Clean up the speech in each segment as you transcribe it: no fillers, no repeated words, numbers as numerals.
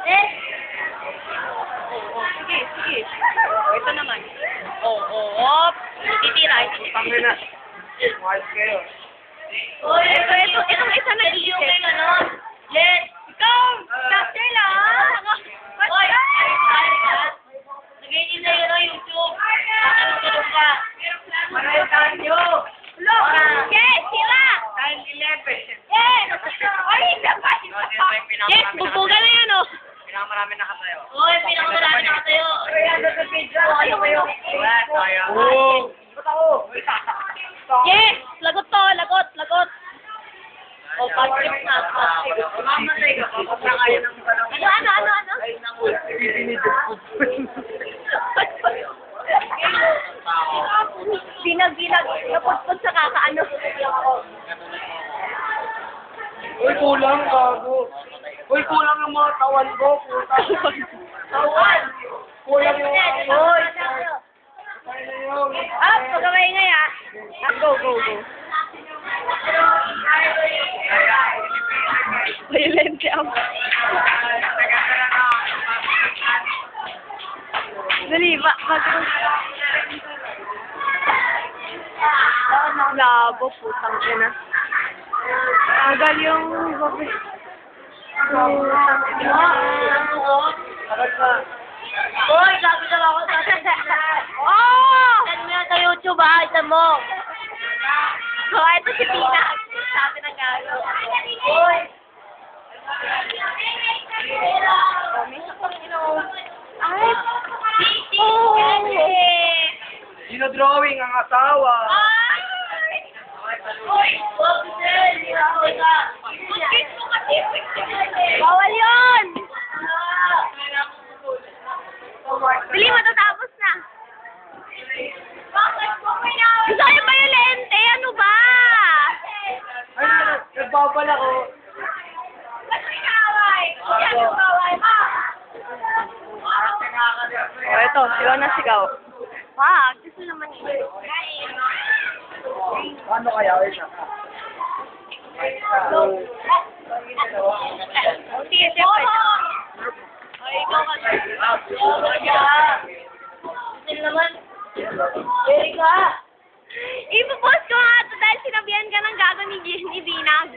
Eh? Sige, sige. Ito naman. Op. Titira. Tangina. Mahal kayo. Itong isa nag-iisip. Yung may ano? Let. Ikaw! Doctor lang! Hoy! Nag-edit na yun ang YouTube. Nakatulog ka. Manayataan nyo! Look! Yes! Sira! Time 11. Yes! Ay, hindi ba? Yes! Bubugan na yan, oh! Pinakamarami nakatayo. Hoy, pinakamarami na katayo. Ayaw kayo. Oo! Ba't ako? Yes! Lagot to! Lagot! Lagot! O, pag-trip na. Mamatay ka pa. Kapag kaya ng balong. Ano? Ay, naku. Binag. Naputput sa kakaano. Uy, kulang, gago. Uy, kulang yung mga tawan ko, puta. Tawan! Kulang yung Hoy! Ano yun? Up! Pagkamay ngay, ah. Go. Violent siya. Dali, labo, putang ina. Tagal yung babi. Agad na. Hoy, sabi na ako sa Oh! Itan mo yan sa YouTube, ha? Itan mo. So, ito si Pina. Sabi ng galo. Hoy! Oh, may sakang Ay! Oh! Dino-drawing ang asawa. Hoy! Huwag sir! Hirahoy ka! Bawal yun! Dali, matatapos na. Bakit mo pinawin? Gusto kayo violente? Ano ba? Ay, nagbabala ko. Ba't pinaway? Yan yung bawal ka! Oh, ito. Sigaw na sigaw. Wag, gusto naman yun. Paano kaya? Wait na. Sige, sige. Ay, ikaw kasi. Sino naman? Erika! Ipopost ko nga ito dahil sinabihan ka ng gago ni Binag.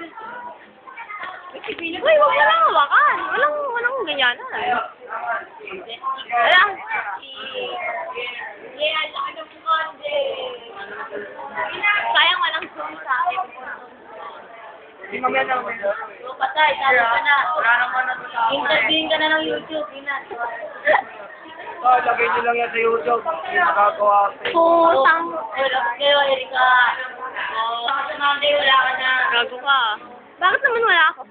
Uy, huwag mo lang hawakan. Walang ganyan. Wala. Yeah, laki ng kukonde. Sayang walang zoom sa akin. Hindi mamaya na naman. So, patay, sabi ka na. Wala naman na sa akin. Interviewin ka na ng YouTube, Inan. Oh, lagay nyo lang yan sa YouTube. Hindi nakagawa ko. Putang. Wala kayo, Erika. Sa Monday, wala ka na. Gago ka. Bakit naman wala ako?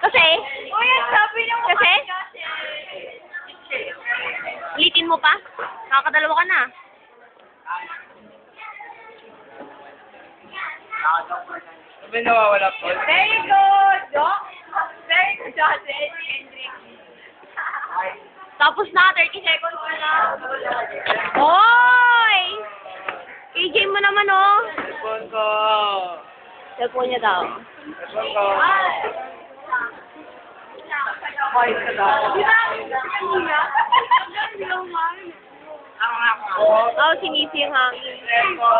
Kasi? Uy, sabi niya mo Kasi? Ulitin mo pa? Nakakadalawa ka na. Sabi nawawala po. Very good, Doc. Very good, Joseph. Tapos na, 30 seconds na lang. Hoy! KJ mo naman, oh. Cellphone ko. Cellphone niya daw. Cellphone ko. Ay, ka daw. Oh, sinisi yung hangin. Cellphone ko.